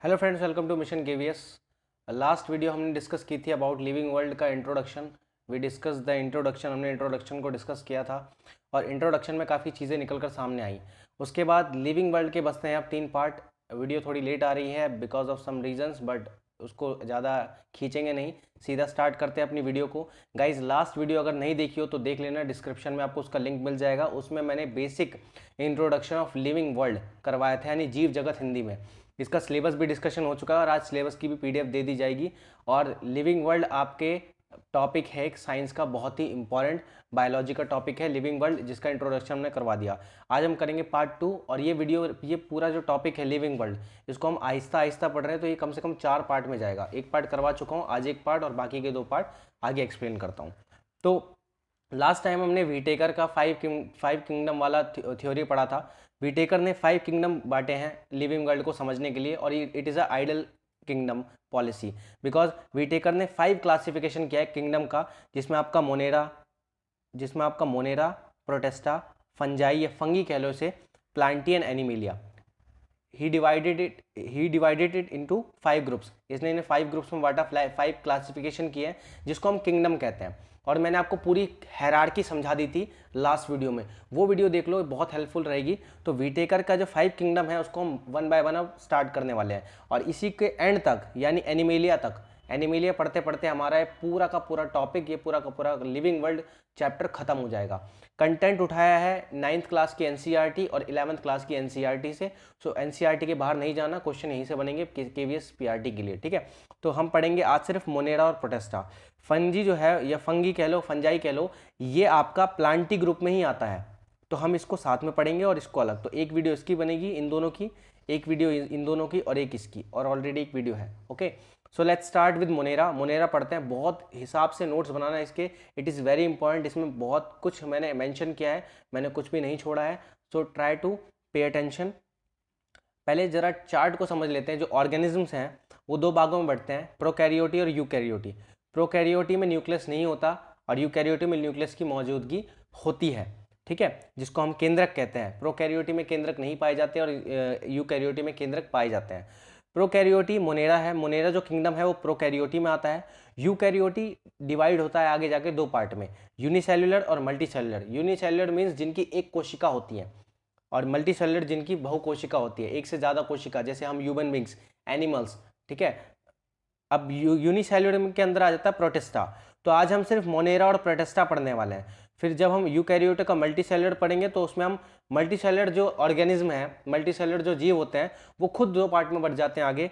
Hello friends, welcome to mission KVS. Last video हमने discuss की थी अबाउट लिविंग वर्ल्ड का introduction. We discuss the introduction. हमने introduction को डिस्कस किया था और इंट्रोडक्शन में काफ़ी चीज़ें निकल कर सामने आई। उसके बाद लिविंग वर्ल्ड के बचते हैं अब 3 पार्ट। वीडियो थोड़ी लेट आ रही है because of some reasons, but उसको ज़्यादा खींचेंगे नहीं, सीधा स्टार्ट करते हैं अपनी वीडियो को। गाइज, लास्ट वीडियो अगर नहीं देखी हो तो देख लेना, डिस्क्रिप्शन में आपको उसका लिंक मिल जाएगा। उसमें मैंने basic introduction of living world करवाया था, यानी जीव जगत हिंदी में। इसका सिलेबस भी डिस्कशन हो चुका है और आज सिलेबस की भी पीडीएफ दे दी जाएगी। और लिविंग वर्ल्ड आपके टॉपिक है एक साइंस का बहुत ही इंपॉर्टेंट, बायोलॉजी का टॉपिक है लिविंग वर्ल्ड, जिसका इंट्रोडक्शन हमने करवा दिया। आज हम करेंगे पार्ट 2। और ये पूरा जो टॉपिक है लिविंग वर्ल्ड, इसको हम आहिस्ता आहिस्ता पढ़ रहे हैं, तो ये कम से कम 4 पार्ट में जाएगा। एक पार्ट करवा चुका हूँ, आज एक पार्ट और बाकी के 2 पार्ट आगे एक्सप्लेन करता हूँ। तो लास्ट टाइम हमने वीटेकर का फाइव किंगडम वाला थ्योरी पढ़ा था। वीटेकर ने 5 किंगडम बांटे हैं लिविंग वर्ल्ड को समझने के लिए, और it is a ideal kingdom policy because Whittaker ने 5 क्लासिफिकेशन किया है किंगडम का, जिसमें आपका मोनेरा, प्रोटेस्टा, फंजाई या फंगी कह लो इसे, Plantae, Animalia. He divided it into 5 groups. इसने इन्हें 5 ग्रुप्स में बांटा, 5 क्लासिफिकेशन किए हैं जिसको हम किंगडम कहते हैं। और मैंने आपको पूरी हायरार्की समझा दी थी लास्ट वीडियो में, वो वीडियो देख लो, बहुत हेल्पफुल रहेगी। तो वीटेकर का जो 5 किंगडम है उसको हम 1 बाय 1 अब स्टार्ट करने वाले हैं, और इसी के एंड तक यानी एनिमेलिया तक, एनिमेलिया पढ़ते पढ़ते हमारा ये पूरा का पूरा टॉपिक, ये पूरा का पूरा लिविंग वर्ल्ड चैप्टर खत्म हो जाएगा। कंटेंट उठाया है 9th क्लास की एनसीईआरटी और 11th क्लास की एनसीईआरटी से। सो एनसीईआरटी के बाहर नहीं जाना, क्वेश्चन यहीं से बनेंगे केवीएस पीआरटी के लिए, ठीक है। तो हम पढ़ेंगे आज सिर्फ मोनेरा और प्रोटेस्टा। फंजी जो है, या फंगी कह लो, फंजाई कह लो, ये आपका प्लांटी ग्रुप में ही आता है, तो हम इसको साथ में पढ़ेंगे और इसको अलग। तो एक वीडियो इसकी बनेगी, इन दोनों की, एक वीडियो इन दोनों की और एक इसकी, और ऑलरेडी एक वीडियो है। Okay, so let's start with Monera. Monera पढ़ते हैं, बहुत हिसाब से नोट्स बनाना है इसके, इट इज़ वेरी इंपॉर्टेंट। इसमें बहुत कुछ मैंने मेंशन किया है, मैंने कुछ भी नहीं छोड़ा है। So try to pay attention. पहले जरा चार्ट को समझ लेते हैं। जो ऑर्गेनिजम्स हैं वो 2 भागों में बढ़ते हैं, प्रोकैरियोटी और यूकैरियोटी। प्रोकैरियोटी में न्यूक्लियस नहीं होता और यूकैरियोटी में न्यूक्लियस की मौजूदगी होती है, ठीक है, जिसको हम केंद्रक कहते हैं। प्रोकैरियोटी में केंद्रक नहीं पाए जाते और यूकैरियोटी में केंद्रक पाए जाते हैं। प्रोकैरियोटी मोनेरा है, मोनेरा जो किंगडम है वो प्रोकैरियोटी में आता है। यूकैरियोटी डिवाइड होता है आगे जाके 2 पार्ट में, यूनिसेल्युलर और मल्टीसेल्युलर। यूनिसेल्युलर मीन्स जिनकी एक कोशिका होती है, और मल्टी सेलुलर जिनकी बहुकोशिका होती है, एक से ज़्यादा कोशिका, जैसे हम ह्यूमन बींग्स, एनिमल्स, ठीक है। अब यूनिसेल्युलर के अंदर आ जाता है प्रोटेस्टा। तो आज हम सिर्फ मोनेरा और प्रोटेस्टा पढ़ने वाले हैं। फिर जब हम यूकैरियोटा का मल्टी सेलुलर पढ़ेंगे तो उसमें हम मल्टी सेलुलर जो ऑर्गेनिज्म है, मल्टी सेलुलर जो जीव होते हैं, वो खुद 2 पार्ट में बढ़ जाते हैं आगे,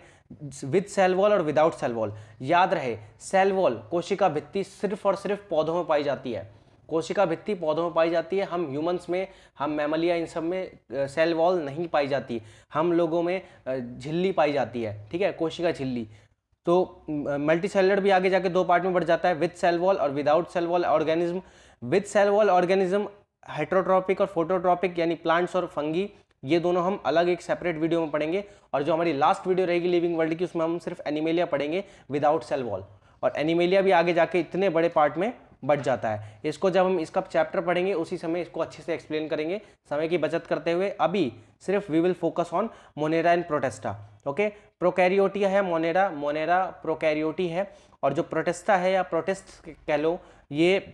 विद सेल वॉल और विदाउट सेल वॉल। याद रहे, सेल वॉल कोशिका भित्ति सिर्फ और सिर्फ पौधों में पाई जाती है, कोशिका भित्ति पौधों में पाई जाती है। हम ह्यूमंस में, हम मैमलिया, इन सब में सेल वॉल नहीं पाई जाती। हम लोगों में झिल्ली पाई जाती है, ठीक है, कोशिका झिल्ली। तो मल्टी सेलुलर भी आगे जाके 2 पार्ट में बढ़ जाता है, विद सेल वॉल और without cell wall organism. With cell wall organism heterotrophic और फोटोट्रॉपिक, यानी प्लांट्स और फंगी, ये दोनों हम अलग एक सेपरेट वीडियो में पढ़ेंगे। और जो हमारी लास्ट वीडियो रहेगी लिविंग वर्ल्ड की, उसमें हम सिर्फ एनिमेलिया पढ़ेंगे विदाउट सेल वॉल। और एनिमेलिया भी आगे जाके इतने बड़े पार्ट में बढ़ जाता है। इसको जब हम इसका चैप्टर पढ़ेंगे उसी समय इसको अच्छे से एक्सप्लेन करेंगे, समय की बचत करते हुए। अभी सिर्फ we will focus on Monera and Protista. Okay, prokaryotae है मोनेरा, मोनेरा प्रोकैरियोटी है। और जो प्रोटेस्टा है या प्रोटिस्ट कह लो, ये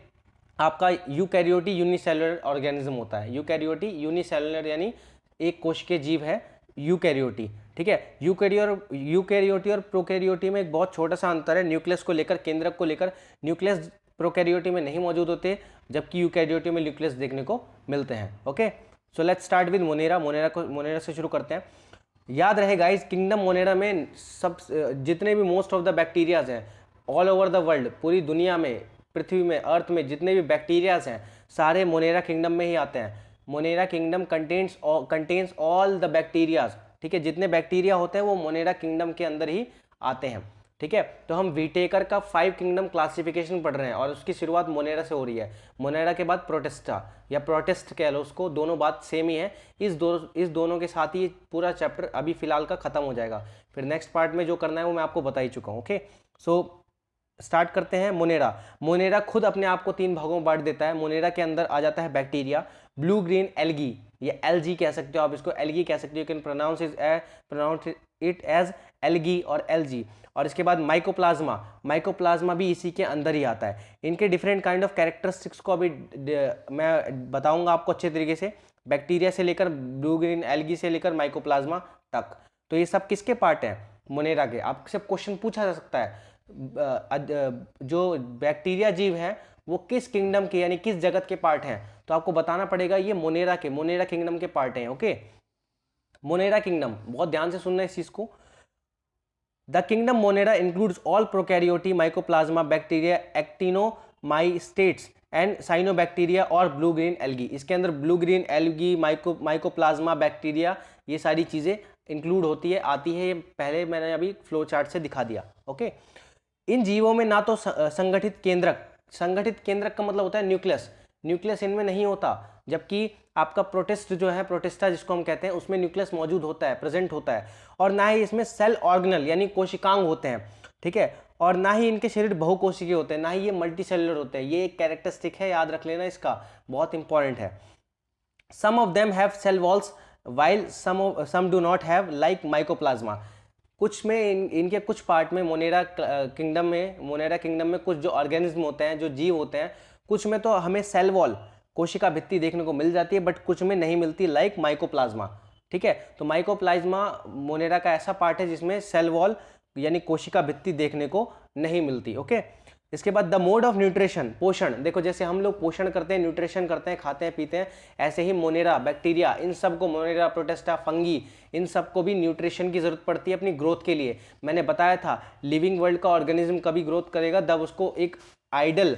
आपका यूकैरियोटी यूनिसेलुलर ऑर्गेनिज्म होता है। यूकैरियोटी यूनिसेलुलर यानी एक कोशिकीय जीव है यूकैरियोटी, ठीक है। यूकैरियोटी और प्रोकैरियोटी में एक बहुत छोटा सा अंतर है, न्यूक्लियस को लेकर, केंद्रक को लेकर। न्यूक्लियस प्रोकैरियोटी में नहीं मौजूद होते, जबकि यूकैरियोटी में न्यूक्लियस देखने को मिलते हैं। Okay, so let's start with Monera. Monera से शुरू करते हैं। याद रहे गाइस, किंगडम मोनेरा में सब जितने भी मोस्ट ऑफ द बैक्टीरियाज हैं ऑल ओवर द वर्ल्ड, पूरी दुनिया में, पृथ्वी में, अर्थ में जितने भी बैक्टीरियाज हैं सारे मोनेरा किंगडम में ही आते हैं। Monera kingdom contains all the bacterias, ठीक है, जितने बैक्टीरिया होते हैं वो मोनेरा किंगडम के अंदर ही आते हैं, ठीक है। तो हम वीटेकर का 5 किंगडम क्लासिफिकेशन पढ़ रहे हैं और उसकी शुरुआत मोनेरा से हो रही है। मोनेरा के बाद प्रोटेस्टा या प्रोटेस्ट कह लो उसको, दोनों बात सेम ही है। इस दोनों के साथ ही पूरा चैप्टर अभी फिलहाल का खत्म हो जाएगा। फिर नेक्स्ट पार्ट में जो करना है वो मैं आपको बता ही चुका हूँ। ओके, सो स्टार्ट करते हैं। मोनेरा, मोनेरा खुद अपने आप को 3 भागों में बांट देता है। मोनेरा के अंदर आ जाता है बैक्टीरिया, ब्लू ग्रीन एल्गी, ये एलजी कह सकते हो आप, इसको एलगी कह सकते हो, you can pronounce it as algae और एलजी। और इसके बाद माइकोप्लाज्मा, माइकोप्लाज्मा भी इसी के अंदर ही आता है। इनके डिफरेंट काइंड ऑफ कैरेक्टरिस्टिक्स को अभी मैं बताऊंगा आपको अच्छे तरीके से, बैक्टीरिया से लेकर ब्लू ग्रीन एलगी से लेकर माइकोप्लाज्मा तक। तो ये सब किसके पार्ट हैं? मोनेरा के। आपसे क्वेश्चन पूछा जा सकता है जो बैक्टीरिया जीव है वो किस किंगडम के यानी किस जगत के पार्ट हैं, तो आपको बताना पड़ेगा ये मोनेरा किंगडम के पार्ट हैं। ओके, मोनेरा किंगडम, बहुत ध्यान से सुनना इस चीज को। The kingdom Monera includes all prokaryotae, mycoplasma, bacteria, actinomycetes and cyanobacteria और ब्लू ग्रीन एल्गी। इसके अंदर blue green algae, mycoplasma, bacteria, ये सारी चीजें इंक्लूड होती है, आती है। ये पहले मैंने अभी फ्लो चार्ट से दिखा दिया। ओके, इन जीवों में ना तो संगठित केंद्रक का मतलब होता है न्यूक्लियस इनमें नहीं होता, जबकि आपका प्रोटिस्ट जो है, प्रोटिस्टा जिसको हम कहते हैं, उसमें न्यूक्लियस मौजूद होता है, प्रेजेंट होता है। और ना ही इसमें सेल ऑर्गेनल यानी कोशिकांग होते हैं, ठीक है, और ना ही इनके शरीर बहुकोशिकीय होते हैं, ना ही ये मल्टी सेलुलर होते हैं। ये एक कैरेक्टरिस्टिक है, याद रख लेना, इसका बहुत इंपॉर्टेंट है। Some of them have cell walls while some do not have, like mycoplasma। कुछ में इनके कुछ पार्ट में मोनेरा किंगडम में कुछ जो ऑर्गेनिज्म होते हैं, जो जीव होते हैं, कुछ में तो हमें सेल वॉल कोशिका भित्ति देखने को मिल जाती है, बट कुछ में नहीं मिलती, लाइक माइकोप्लाज्मा। ठीक है, तो माइकोप्लाज्मा मोनेरा का ऐसा पार्ट है जिसमें सेल वॉल यानी कोशिका भित्ति देखने को नहीं मिलती। ओके, इसके बाद द मोड ऑफ न्यूट्रिशन, पोषण। देखो जैसे हम लोग पोषण करते हैं, न्यूट्रिशन करते हैं, खाते हैं पीते हैं, ऐसे ही मोनेरा, बैक्टीरिया, इन सब को, मोनेरा, प्रोटिस्टा, फंगी, इन सब को भी न्यूट्रिशन की जरूरत पड़ती है अपनी ग्रोथ के लिए। मैंने बताया था लिविंग वर्ल्ड का ऑर्गेनिज्म कभी ग्रोथ करेगा जब उसको एक आइडल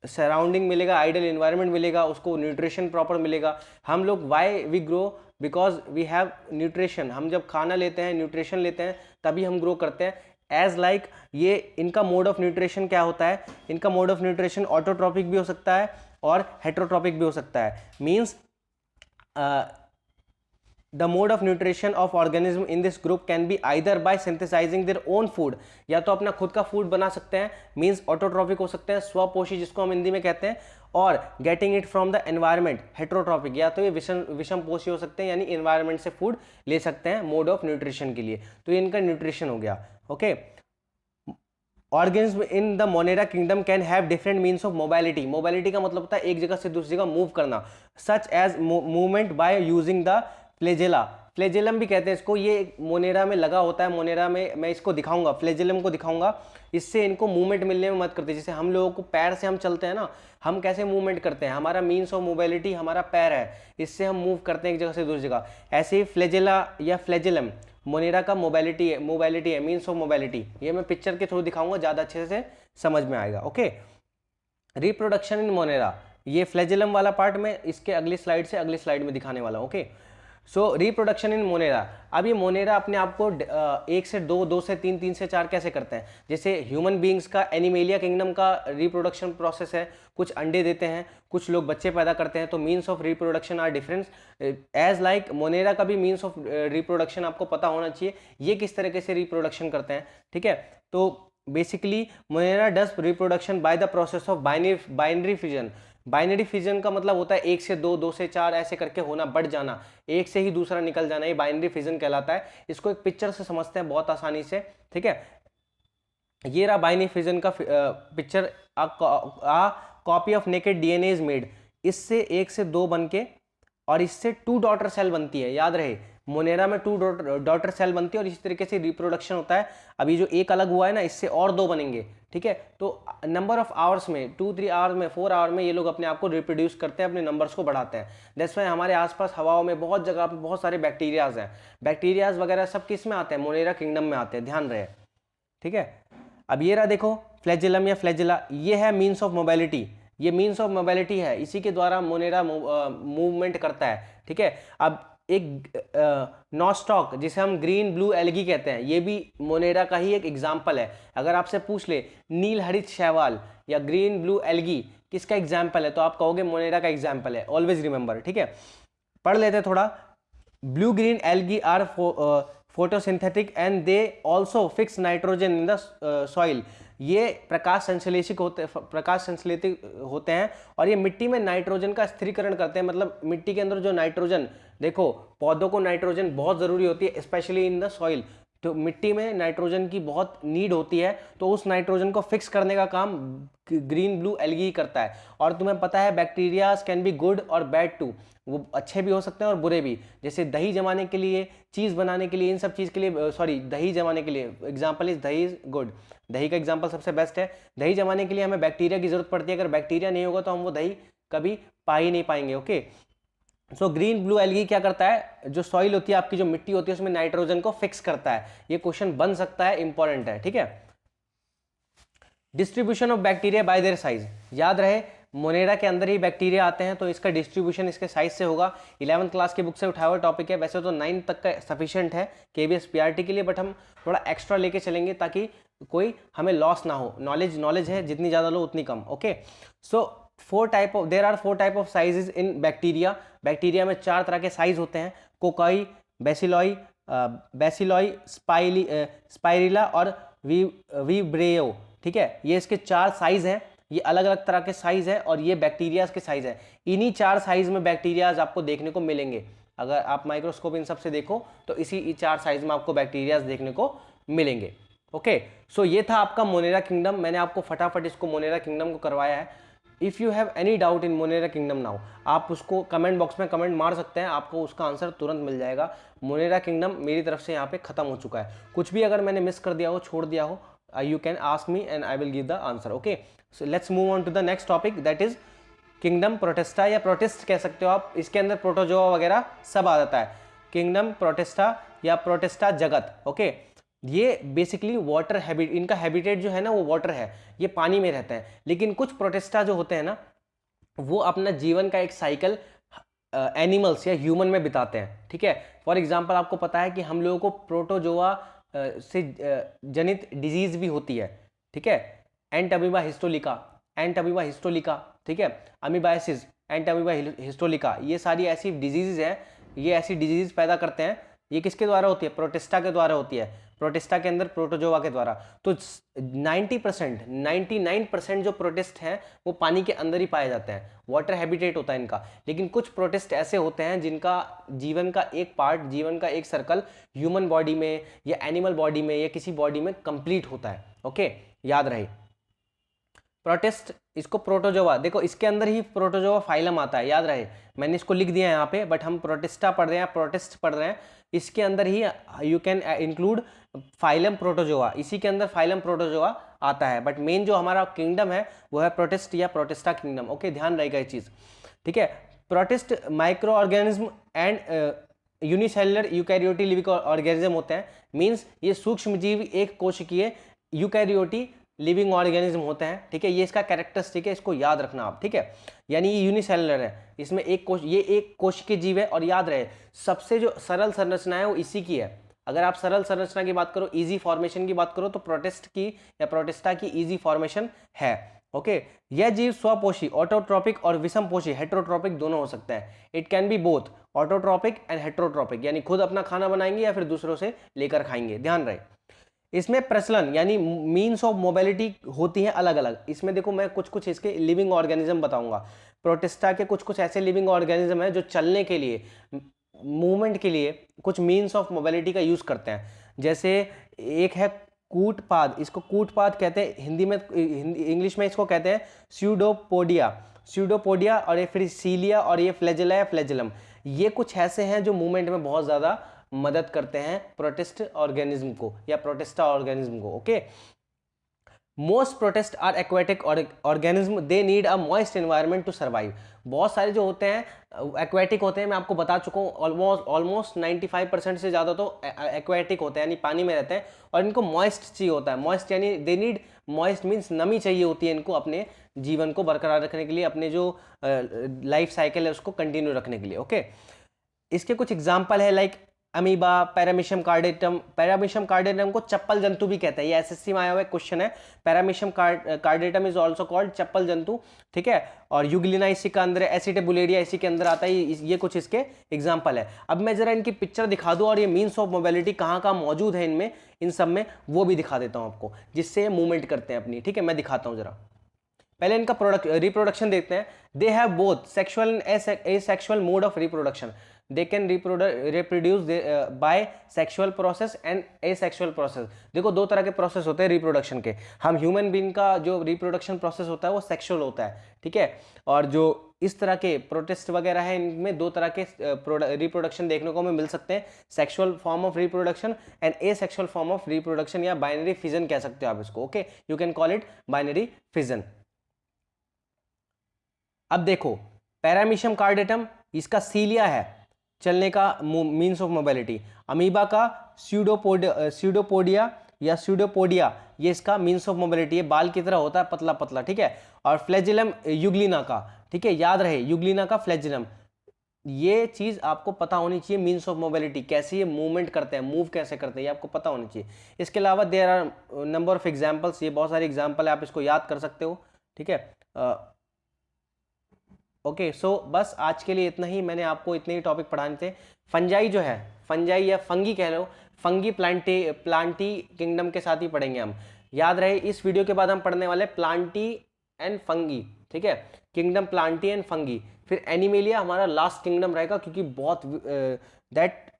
सराउंडिंग मिलेगा, आइडल इन्वायरमेंट मिलेगा, उसको न्यूट्रिशन प्रॉपर मिलेगा। हम लोग why we grow, because we have nutrition. हम जब खाना लेते हैं, न्यूट्रिशन लेते हैं, तभी हम ग्रो करते हैं। एज लाइक ये इनका मोड ऑफ न्यूट्रिशन क्या होता है? इनका मोड ऑफ न्यूट्रिशन ऑटोट्रॉपिक भी हो सकता है और हेट्रोट्रॉपिक भी हो सकता है। Means the mode of nutrition of organism in this group can be either bye synthesising their own food, या तो अपना खुद का फूड बना सकते हैं, मीन्स ऑटोट्रॉपिक हो सकते हैं, स्वपोषी जिसको हम हिंदी में कहते हैं, और getting it from the environment, heterotrophic, या तो ये विषम पोषी हो सकते हैं यानी एनवायरमेंट से फूड ले सकते हैं मोड ऑफ न्यूट्रिशन के लिए। तो ये इनका न्यूट्रिशन हो गया। Okay, organism in the Monera kingdom can have different means of mobility. Mobility का मतलब होता है एक जगह से दूसरी जगह मूव करना, such as movement by using the flagella. Flagellum भी कहते हैं इसको, ये मोनेरा में लगा होता है। मोनेरा में मैं इसको दिखाऊंगा, फ्लेजेलम को दिखाऊंगा, इससे इनको मूवमेंट मिलने में मदद करती है। जैसे हम लोगों को पैर से हम चलते हैं ना, हम कैसे मूवमेंट करते हैं, हमारा मीन्स ऑफ मोबाइलिटी हमारा पैर है, इससे हम मूव करते हैं एक जगह से दूसरी जगह। ऐसे ही फ्लेजेला या फ्लेजेलम मोनेरा का मोबाइलिटी है, मीन्स ऑफ मोबाइलिटी। ये मैं पिक्चर के थ्रू दिखाऊंगा, ज़्यादा अच्छे से समझ में आएगा। ओके, रिप्रोडक्शन इन मोनेरा, ये फ्लेजेलम वाला पार्ट मैं इसके अगली स्लाइड में दिखाने वाला हूँ। Okay, so reproduction in Monera. अब ये मोनेरा अपने आप को 1 से 2, 2 से 3, 3 से 4 कैसे करते हैं? जैसे ह्यूमन बींग्स का एनिमेलिया किंगडम का रिप्रोडक्शन प्रोसेस है, कुछ अंडे देते हैं, कुछ लोग बच्चे पैदा करते हैं, तो means of reproduction are difference. As like Monera का भी मीन्स ऑफ रिप्रोडक्शन आपको पता होना चाहिए, ये किस तरीके से रिप्रोडक्शन करते हैं। ठीक है, तो basically Monera does reproduction by the process of binary fission. Binary fission का मतलब होता है 1 से 2, 2 से 4 ऐसे करके होना, बढ़ जाना, एक से ही दूसरा निकल जाना, ये बाइनरी फिजन कहलाता है। इसको एक पिक्चर से समझते हैं बहुत आसानी से। ठीक है, ये रहा बाइनरी फिजन का picture. Copy of naked DNA is made, इससे 1 से 2 बन के और इससे 2 डॉटर सेल बनती है। याद रहे, मोनेरा में 2 डॉटर सेल बनती है और इसी तरीके से रिप्रोडक्शन होता है। अभी जो एक अलग हुआ है ना, इससे और 2 बनेंगे। ठीक है, तो नंबर ऑफ आवर्स में 2-3 आवर्स में 4 आवर में ये लोग अपने आप को रिप्रोड्यूस करते हैं, अपने नंबर्स को बढ़ाते हैं। दैट्स वाई हमारे आसपास हवाओं में बहुत जगह पे बहुत सारे बैक्टीरियाज हैं। बैक्टीरियाज वगैरह सब किस में आते हैं? मोनेरा किंगडम में आते हैं, ध्यान रहे। ठीक है, अब ये रहा देखो फ्लैजेलम या फ्लैजेला, ये है मीन्स ऑफ मोबाइलिटी, ये मीन्स ऑफ मोबाइलिटी है, इसी के द्वारा मोनेरा मूवमेंट करता है। ठीक है, अब एक नॉस्टॉक जिसे हम ग्रीन ब्लू एल्गी कहते हैं, ये भी मोनेरा का ही एक एग्जाम्पल है। अगर आपसे पूछ ले नील हरित शैवाल या ग्रीन ब्लू एल्गी किसका एग्जाम्पल है, तो आप कहोगे मोनेरा का एग्जाम्पल है। Always remember. ठीक है, पढ़ लेते हैं थोड़ा। Blue green algae are photosynthetic and they also fix nitrogen in the soil। ये प्रकाश संश्लेषित होते हैं और ये मिट्टी में नाइट्रोजन का स्थिरीकरण करते हैं। मतलब मिट्टी के अंदर जो नाइट्रोजन, देखो पौधों को नाइट्रोजन बहुत ज़रूरी होती है, स्पेशली इन द सॉइल। तो मिट्टी में नाइट्रोजन की बहुत नीड होती है, तो उस नाइट्रोजन को फिक्स करने का काम ग्रीन ब्लू एल्गी करता है। और तुम्हें पता है बैक्टीरियाज कैन बी गुड और बैड टू, वो अच्छे भी हो सकते हैं और बुरे भी। जैसे दही जमाने के लिए, चीज़ बनाने के लिए, इन सब चीज़ के लिए, सॉरी दही जमाने के लिए एग्जाम्पल इज दही इज गुड, दही का एग्जाम्पल सबसे बेस्ट है। दही जमाने के लिए हमें बैक्टीरिया की जरूरत पड़ती है, अगर बैक्टीरिया नहीं होगा तो हम वो दही कभी पा ही नहीं पाएंगे। Okay, so green blue algae क्या करता है, जो सॉइल होती है आपकी, जो मिट्टी होती है, उसमें नाइट्रोजन को फिक्स करता है। ये क्वेश्चन बन सकता है, इंपॉर्टेंट है, ठीक है। Distribution of bacteria by their size, याद रहे मोनेरा के अंदर ही बैक्टीरिया आते हैं, तो इसका डिस्ट्रीब्यूशन इसके साइज से होगा। 11th क्लास की बुक से उठाया हुआ टॉपिक है, वैसे तो 9 तक का सफिशिएंट है KBS PRT के लिए, बट हम थोड़ा एक्स्ट्रा लेके चलेंगे ताकि कोई हमें लॉस ना हो। नॉलेज है, जितनी ज़्यादा लो उतनी कम। Okay, so there are 4 type of sizes in bacteria. Bacteria में 4 तरह के साइज होते हैं, कोकाई, बेसिलॉई, स्पाइरिला और विब्रेयो, ठीक है। ये इसके 4 साइज हैं, ये अलग अलग तरह के साइज है और ये बैक्टीरियाज के साइज है। इन्हीं 4 साइज में बैक्टीरियाज आपको देखने को मिलेंगे। अगर आप माइक्रोस्कोप इन सब से देखो तो इसी 4 साइज में आपको बैक्टीरियाज देखने को मिलेंगे। ओके, सो ये था आपका मोनेरा किंगडम। मैंने आपको फटाफट इसको मोनेरा किंगडम को करवाया है। If you have any doubt in Monera kingdom now, आप उसको कमेंट बॉक्स में कमेंट मार सकते हैं, आपको उसका आंसर तुरंत मिल जाएगा। मोनेरा किंगडम मेरी तरफ से यहाँ पे खत्म हो चुका है। कुछ भी अगर मैंने मिस कर दिया हो, छोड़ दिया हो, you can ask me and I will give the answer. Okay, so let's move on to the next topic, that is kingdom Protista या प्रोटिस्ट कह सकते हो आप। इसके अंदर प्रोटोजोआ वगैरह सब आ जाता है। किंगडम प्रोटेस्टा या प्रोटेस्टा जगत। ओके, ये बेसिकली वाटर हैबिट, इनका हैबिटेट जो है ना वो वाटर है, ये पानी में रहते हैं। लेकिन कुछ प्रोटेस्टा जो होते हैं ना, वो अपना जीवन का एक साइकिल एनिमल्स या ह्यूमन में बिताते हैं, ठीक है। फॉर एग्जाम्पल आपको पता है कि हम लोगों को प्रोटोजोआ से जनित डिजीज भी होती है, ठीक है। एंटामीबा हिस्टोलिका, ठीक है। अमीबाइसिस, एंटामीबा हिस्टोलिका, ये सारी ऐसी डिजीज हैं, ये ऐसी डिजीज पैदा करते हैं। ये किसके द्वारा होती है? प्रोटिस्टा के द्वारा होती है। प्रोटिस्टा के अंदर प्रोटोजोआ के द्वारा। तो 90%, 99% जो प्रोटिस्ट हैं वो पानी के अंदर ही पाए जाते हैं, वाटर हैबिटेट होता है इनका। लेकिन कुछ प्रोटिस्ट ऐसे होते हैं जिनका जीवन का एक पार्ट, जीवन का एक सर्कल ह्यूमन बॉडी में या एनिमल बॉडी में या किसी बॉडी में कंप्लीट होता है। ओके, याद रहे। प्रोटिस्ट, इसको प्रोटोजोआ, देखो इसके अंदर ही प्रोटोजोआ फाइलम आता है, याद रहे। मैंने इसको लिख दिया है यहाँ पे, बट हम प्रोटिस्टा पढ़ रहे हैं, प्रोटिस्ट पढ़ रहे हैं। इसके अंदर ही you can include phylum Protozoa, इसी के अंदर फाइलम प्रोटोजोआ आता है। बट मेन जो हमारा किंगडम है वो है प्रोटिस्ट या प्रोटिस्टा किंगडम। ओके, ध्यान रहेगा ये चीज़, ठीक है। Protist micro organism and unicellular eukaryotae living organism होते हैं। मीन्स ये सूक्ष्म जीव एक कोशिकीय यूकैरियोटी लिविंग ऑर्गेनिज्म होते हैं, ठीक है। ये इसका कैरेक्टरिस्टिक है, इसको याद रखना आप, ठीक है। यानी ये यूनिसेलुलर है, इसमें ये एक कोशिकीय जीव है। और याद रहे सबसे जो सरल संरचना है वो इसी की है। अगर आप सरल संरचना की बात करो, इजी फॉर्मेशन की बात करो, तो प्रोटिस्ट की या प्रोटिस्टा की इजी फॉर्मेशन है। ओके, यह जीव स्वपोषी, ऑटोट्रोपिक और विषमपोषी, हेट्रोट्रोपिक दोनों हो सकता है। It can be both autotrophic and heterotrophic, यानी खुद अपना खाना बनाएंगे या फिर दूसरों से लेकर खाएंगे, ध्यान रहे। इसमें प्रचलन यानी मीन्स ऑफ मोबिलिटी होती है अलग अलग। इसमें देखो मैं कुछ इसके लिविंग ऑर्गेनिज्म बताऊंगा। प्रोटिस्टा के कुछ ऐसे लिविंग ऑर्गेनिज्म है जो चलने के लिए, मूवमेंट के लिए कुछ मीन्स ऑफ मोबिलिटी का यूज करते हैं। जैसे एक है कूटपाद, इसको कूटपाद कहते हैं हिंदी में, इंग्लिश में इसको कहते हैं स्यूडोपोडिया, और ये फिर सीलिया, और ये फ्लैजेला या फ्लैजेलम। ये कुछ ऐसे हैं जो मूवमेंट में बहुत ज़्यादा मदद करते हैं प्रोटिस्ट ऑर्गेनिज्म को या प्रोटिस्टा ऑर्गेनिज्म को। Okay, most protist are aquatic organism, they need a moist environment to survive. बहुत सारे जो होते हैं एक्वेटिक होते हैं, मैं आपको बता चुका हूँ, ऑलमोस्ट 95% से ज़्यादा तो एक्वेटिक होते हैं, यानी पानी में रहते हैं, और इनको मॉइस्ट चाहिए होता है। मॉइस्ट यानी दे नीड, मॉइस्ट मीन्स नमी चाहिए होती है इनको अपने जीवन को बरकरार रखने के लिए, अपने जो लाइफ साइकिल है उसको कंटिन्यू रखने के लिए। ओके, इसके कुछ एग्जाम्पल है, लाइक अमीबा, पैरामीशियम कार्डेटम। पैरामीशियम कार्डेटम को चप्पल जंतु भी कहते हैं, ये एसएससी में आया हुआ एक क्वेश्चन है। पैरामीशियम कार्डेटम इज आल्सो कॉल्ड चप्पल जंतु, ठीक है। और यूग्लिना इसी का अंदर है, एसिटेबुलेरिया इसी के अंदर आता है। ये कुछ इसके एग्जाम्पल है। अब मैं जरा इनकी पिक्चर दिखा दूं और ये मीन्स ऑफ मोबिलिटी कहाँ कहाँ मौजूद है इनमें, इन सब में, वो भी दिखा देता हूँ आपको, जिससे मूवमेंट करते हैं अपनी, ठीक है। मैं दिखाता हूँ जरा, पहले इनका रिप्रोडक्शन देखते हैं। They have both sexual and asexual mode of reproduction. They can reproduce by sexual process and asexual process. देखो दो तरह के प्रोसेस होते हैं रिप्रोडक्शन के। हम ह्यूमन बीइंग का जो रिप्रोडक्शन प्रोसेस होता है वो सेक्सुअल होता है, ठीक है। और जो इस तरह के प्रोटिस्ट वगैरह है, इनमें दो तरह के रिप्रोडक्शन देखने को हमें मिल सकते हैं, sexual form of reproduction and asexual form of reproduction, या बाइनरी फिजन कह सकते हो आप इसको, okay. You can call it binary fission. अब देखो पैरामीशियम कार्डेटम, इसका सीलिया है, चलने का मीन्स ऑफ मोबिलिटी। अमीबा का स्यूडोपोडिया या स्यूडोपोडिया, ये इसका मीन्स ऑफ मोबिलिटी है, बाल की तरह होता है, पतला पतला, ठीक है। और फ्लैजिलम यूग्लिना का, ठीक है, याद रहे यूग्लिना का फ्लैजिलम। ये चीज आपको पता होनी चाहिए, मीन्स ऑफ मोबिलिटी कैसे ये मूवमेंट करते हैं, मूव कैसे करते हैं, ये आपको पता होनी चाहिए। इसके अलावा there are number of examples, ये बहुत सारे एग्जाम्पल है, आप इसको याद कर सकते हो, ठीक है। ओके सो बस आज के लिए इतना ही, मैंने आपको इतने ही टॉपिक पढ़ाने थे। फंजाई जो है, फंजाई या फंगी कह लो, फंगी प्लांटी किंगडम के साथ ही पढ़ेंगे हम। याद रहे इस वीडियो के बाद हम पढ़ने वाले प्लांटी एंड फंगी, ठीक है, किंगडम प्लांटी एंड फंगी। फिर एनिमेलिया हमारा लास्ट किंगडम रहेगा, क्योंकि बहुत that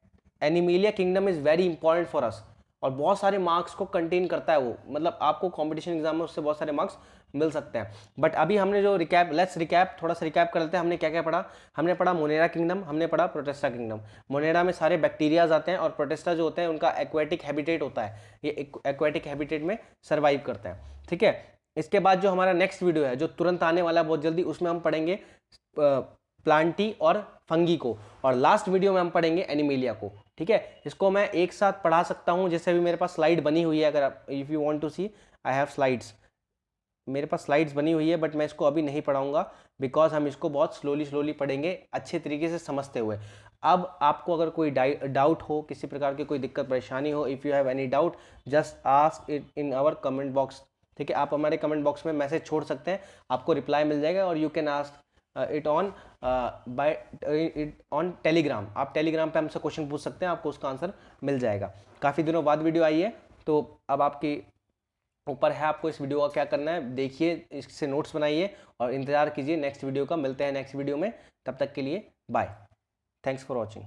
animalia kingdom is very important for us, और बहुत सारे मार्क्स को कंटेन करता है वो, मतलब आपको कॉम्पिटिशन एग्जाम में उससे बहुत सारे मार्क्स मिल सकते हैं। बट अभी हमने जो थोड़ा सा रिकैप कर लेते हैं। हमने क्या क्या पढ़ा? हमने पढ़ा मोनेरा किंगडम, हमने पढ़ा प्रोटेस्टा किंगडम। मोनेरा में सारे बैक्टीरियाज आते हैं, और प्रोटेस्टा जो होते हैं उनका एक्वेटिक हैबिटेट होता है, ये एक्वेटिक हैबिटेट में सर्वाइव करते हैं, ठीक है। इसके बाद जो हमारा नेक्स्ट वीडियो है जो तुरंत आने वाला है बहुत जल्दी, उसमें हम पढ़ेंगे प्लांटी और फंगी को, और लास्ट वीडियो में हम पढ़ेंगे एनिमेलिया को, ठीक है। इसको मैं एक साथ पढ़ा सकता हूं, जैसे अभी मेरे पास स्लाइड बनी हुई है, अगर आप if you want to see, I have slides, मेरे पास स्लाइड्स बनी हुई है, बट मैं इसको अभी नहीं पढ़ाऊंगा, बिकॉज हम इसको बहुत स्लोली पढ़ेंगे, अच्छे तरीके से समझते हुए। अब आपको अगर कोई डाउट हो, किसी प्रकार की कोई दिक्कत परेशानी हो, if you have any doubt just ask it in our comment box, ठीक है। आप हमारे कमेंट बॉक्स में मैसेज छोड़ सकते हैं, आपको रिप्लाई मिल जाएगा, और you can ask it on on Telegram. आप टेलीग्राम पे हमसे क्वेश्चन पूछ सकते हैं, आपको उसका आंसर मिल जाएगा। काफ़ी दिनों बाद वीडियो आई है, तो अब आपकी ऊपर है आपको इस वीडियो का क्या करना है, देखिए, इससे नोट्स बनाइए और इंतजार कीजिए नेक्स्ट वीडियो का। मिलते हैं नेक्स्ट वीडियो में, तब तक के लिए बाय, थैंक्स फॉर वॉचिंग।